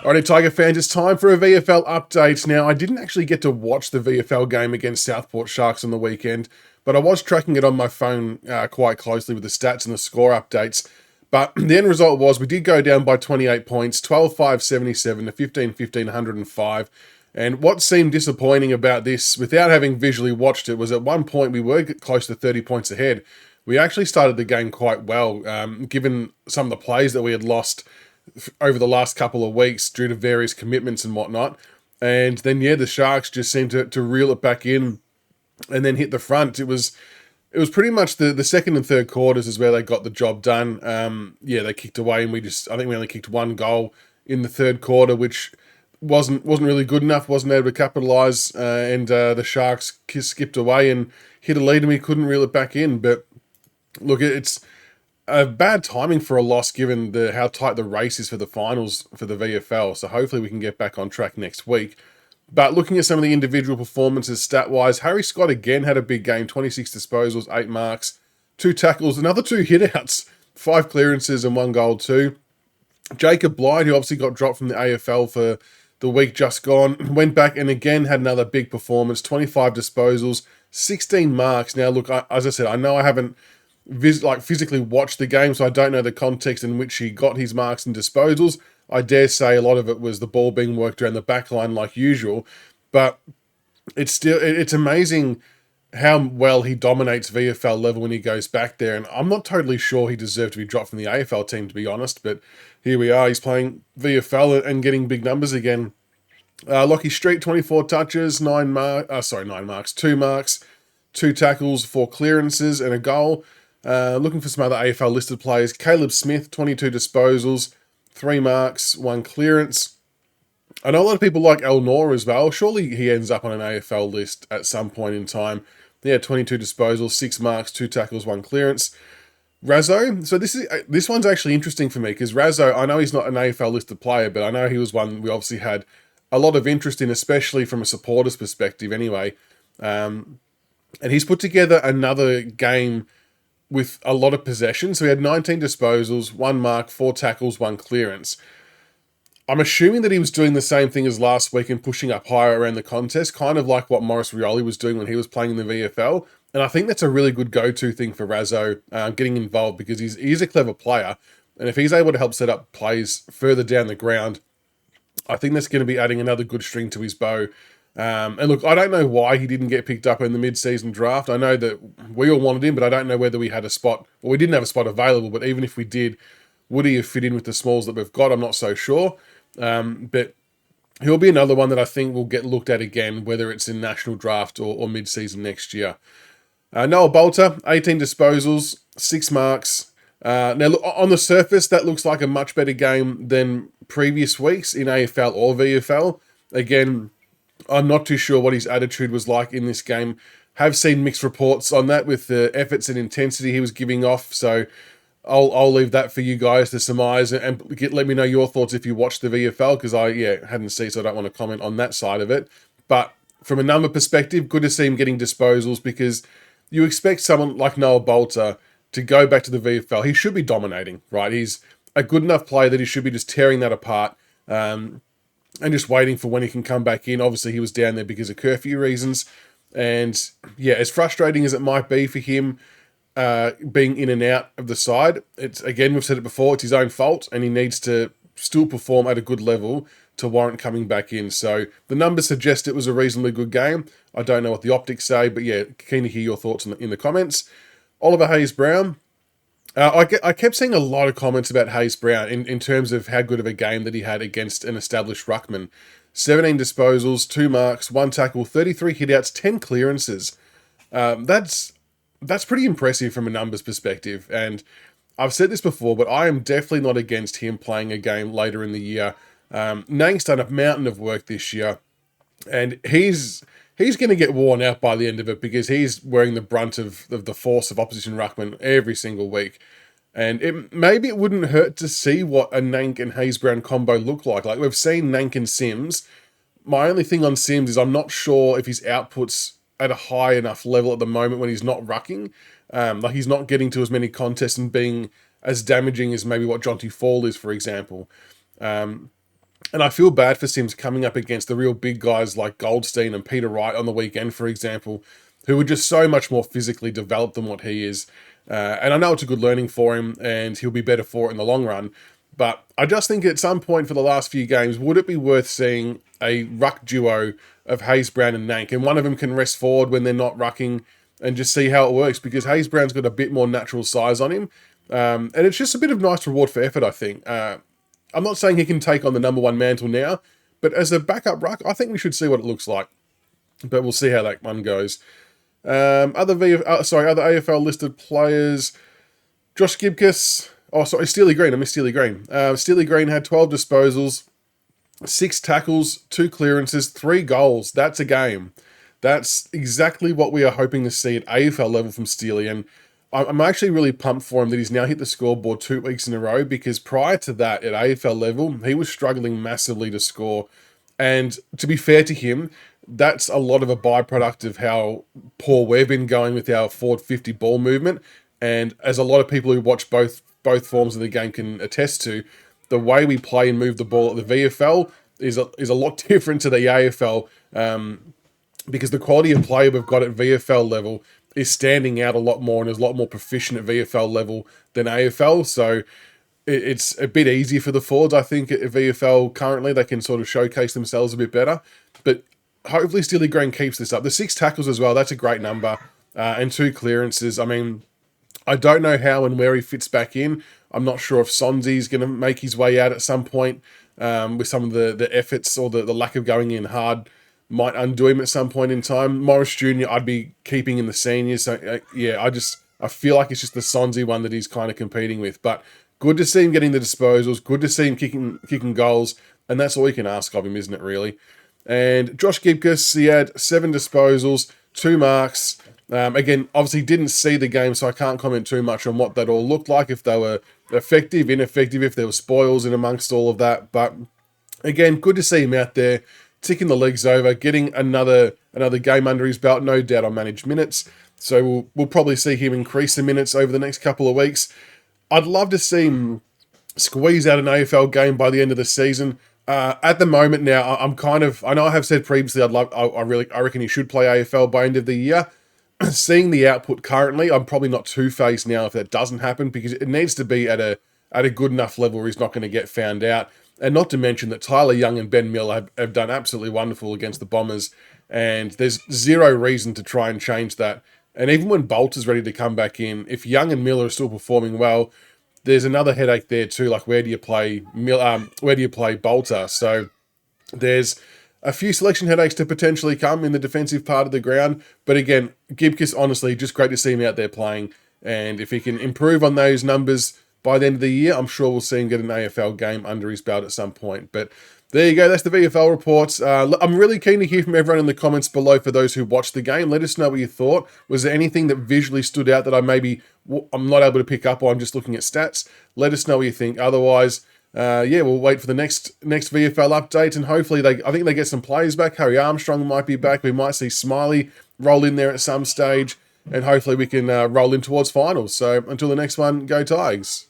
Alrighty, Tiger fans, it's time for a VFL update. Now, I didn't actually get to watch the VFL game against Southport Sharks on the weekend, but I was tracking it on my phone quite closely with the stats and the score updates. But the end result was we did go down by 28 points, 12-5-77 to 15-15, 105. And what seemed disappointing about this, without having visually watched it, was at one point we were close to 30 points ahead. We actually started the game quite well, given some of the plays that we had lost over the last couple of weeks due to various commitments and whatnot. And then, the Sharks just seemed to reel it back in and then hit the front. It was pretty much the second and third quarters is where they got the job done. They kicked away, and I think we only kicked one goal in the third quarter, which wasn't really good enough, wasn't able to capitalise, and the Sharks skipped away and hit a lead, and we couldn't reel it back in. But look, it's a bad timing for a loss given how tight the race is for the finals for the VFL. So hopefully we can get back on track next week. But looking at some of the individual performances stat-wise, Harry Scott again had a big game, 26 disposals, 8 marks, 2 tackles, another 2 hit-outs, 5 clearances and 1 goal too. Jacob Blight, who obviously got dropped from the AFL for the week just gone, went back and again had another big performance, 25 disposals, 16 marks. Now look, as I said, I know I haven't physically watched the game, so I don't know the context in which he got his marks and disposals. I dare say a lot of it was the ball being worked around the back line like usual, but it's amazing how well he dominates VFL level when he goes back there, and I'm not totally sure he deserved to be dropped from the AFL team, to be honest, but here we are, he's playing VFL and getting big numbers again. Lockie Street, 24 touches, 9 marks, 2 marks, 2 tackles, 4 clearances and a goal. Looking for some other AFL listed players. Caleb Smith, 22 disposals, 3 marks, 1 clearance. I know a lot of people like El Nor as well. Surely he ends up on an AFL list at some point in time. 22 disposals, 6 marks, 2 tackles, 1 clearance. Razo, so this one's actually interesting for me because Razo, I know he's not an AFL listed player, but I know he was one we obviously had a lot of interest in, especially from a supporter's perspective anyway. And he's put together another game with a lot of possession. So he had 19 disposals, 1 mark, 4 tackles, 1 clearance. I'm assuming that he was doing the same thing as last week and pushing up higher around the contest, kind of like what Maurice Rioli was doing when he was playing in the VFL. And I think that's a really good go-to thing for Razo, getting involved, because he's a clever player. And if he's able to help set up plays further down the ground, I think that's going to be adding another good string to his bow. And look, I don't know why he didn't get picked up in the mid-season draft. I know that we all wanted him, but I don't know whether we had a spot. Well, we didn't have a spot available, but even if we did, would he have fit in with the smalls that we've got? I'm not so sure. But he'll be another one that I think will get looked at again, whether it's in national draft or mid-season next year. Noah Balta, 18 disposals, 6 marks. Now, look, on the surface, that looks like a much better game than previous weeks in AFL or VFL. Again, I'm not too sure what his attitude was like in this game. Have seen mixed reports on that with the efforts and intensity he was giving off. So I'll leave that for you guys to surmise and let me know your thoughts if you watched the VFL, because I hadn't seen, so I don't want to comment on that side of it. But from a number perspective, good to see him getting disposals, because you expect someone like Noah Balta to go back to the VFL. He should be dominating, right? He's a good enough player that he should be just tearing that apart. And just waiting for when he can come back in. Obviously, he was down there because of curfew reasons. And as frustrating as it might be for him being in and out of the side, again, we've said it before, it's his own fault, and he needs to still perform at a good level to warrant coming back in. So the numbers suggest it was a reasonably good game. I don't know what the optics say, but keen to hear your thoughts in the comments. Oliver Hayes-Brown. I kept seeing a lot of comments about Hayes-Brown in terms of how good of a game that he had against an established ruckman. 17 disposals, 2 marks, 1 tackle, 33 hitouts, 10 clearances. That's pretty impressive from a numbers perspective. And I've said this before, but I am definitely not against him playing a game later in the year. Nang's done a mountain of work this year, and he's going to get worn out by the end of it, because he's wearing the brunt of the force of opposition ruckman every single week. And maybe it wouldn't hurt to see what a Nank and Hayes-Brown combo look like. Like, we've seen Nank and Sims. My only thing on Sims is I'm not sure if his output's at a high enough level at the moment when he's not rucking. Like, he's not getting to as many contests and being as damaging as maybe what Jonty Fall is, for example. And I feel bad for Sims coming up against the real big guys like Goldstein and Peter Wright on the weekend, for example, who are just so much more physically developed than what he is. And I know it's a good learning for him, and he'll be better for it in the long run. But I just think at some point for the last few games, would it be worth seeing a ruck duo of Hayes Brown and Nank? And one of them can rest forward when they're not rucking and just see how it works, because Hayes Brown's got a bit more natural size on him. And it's just a bit of nice reward for effort, I think. I'm not saying he can take on the number one mantle now, but as a backup ruck, I think we should see what it looks like. But we'll see how that one goes. Other AFL listed players, Josh Gibkus. Oh, sorry, Steely Green. I missed Steely Green. Steely Green had 12 disposals, 6 tackles, 2 clearances, 3 goals. That's a game. That's exactly what we are hoping to see at AFL level from Steely. And I'm actually really pumped for him that he's now hit the scoreboard 2 weeks in a row, because prior to that at AFL level, he was struggling massively to score. And to be fair to him, that's a lot of a byproduct of how poor we've been going with our forward 50 ball movement. And as a lot of people who watch both forms of the game can attest to, the way we play and move the ball at the VFL is a lot different to the AFL, because the quality of play we've got at VFL level is standing out a lot more and is a lot more proficient at VFL level than AFL. So it's a bit easier for the forwards, I think, at VFL currently. They can sort of showcase themselves a bit better. But hopefully Steely Green keeps this up. The 6 tackles as well, that's a great number. And 2 clearances. I mean, I don't know how and where he fits back in. I'm not sure if Sonzi's going to make his way out at some point, with some of the efforts or the lack of going in hard might undo him at some point in time. Morris Jr. I'd be keeping in the seniors. So, I feel like it's just the Sonzi one that he's kind of competing with. But good to see him getting the disposals. Good to see him kicking goals. And that's all you can ask of him, isn't it, really? And Josh Gibkus, he had 7 disposals, 2 marks. Again, obviously didn't see the game, so I can't comment too much on what that all looked like, if they were effective, ineffective, if there were spoils in amongst all of that. But again, good to see him out there, ticking the legs over, getting another game under his belt, no doubt on managed minutes. So we'll probably see him increase the minutes over the next couple of weeks. I'd love to see him squeeze out an AFL game by the end of the season. At the moment now, I know I have said previously I reckon he should play AFL by end of the year. Seeing the output currently, I'm probably not two-faced now if that doesn't happen, because it needs to be at a good enough level where he's not going to get found out. And not to mention that Tyler Young and Ben Miller have done absolutely wonderful against the Bombers, and there's zero reason to try and change that. And even when Balta's ready to come back in, if Young and Miller are still performing well, there's another headache there too. Like, where do you play Balta? So there's a few selection headaches to potentially come in the defensive part of the ground. But again, Gibkus, honestly, just great to see him out there playing. And if he can improve on those numbers by the end of the year, I'm sure we'll see him get an AFL game under his belt at some point. But there you go. That's the VFL reports. I'm really keen to hear from everyone in the comments below for those who watched the game. Let us know what you thought. Was there anything that visually stood out that I'm not able to pick up on just looking at stats? Let us know what you think. Otherwise, we'll wait for the next VFL update, and hopefully I think they get some players back. Harry Armstrong might be back. We might see Smiley roll in there at some stage, and hopefully we can roll in towards finals. So until the next one, go Tigers.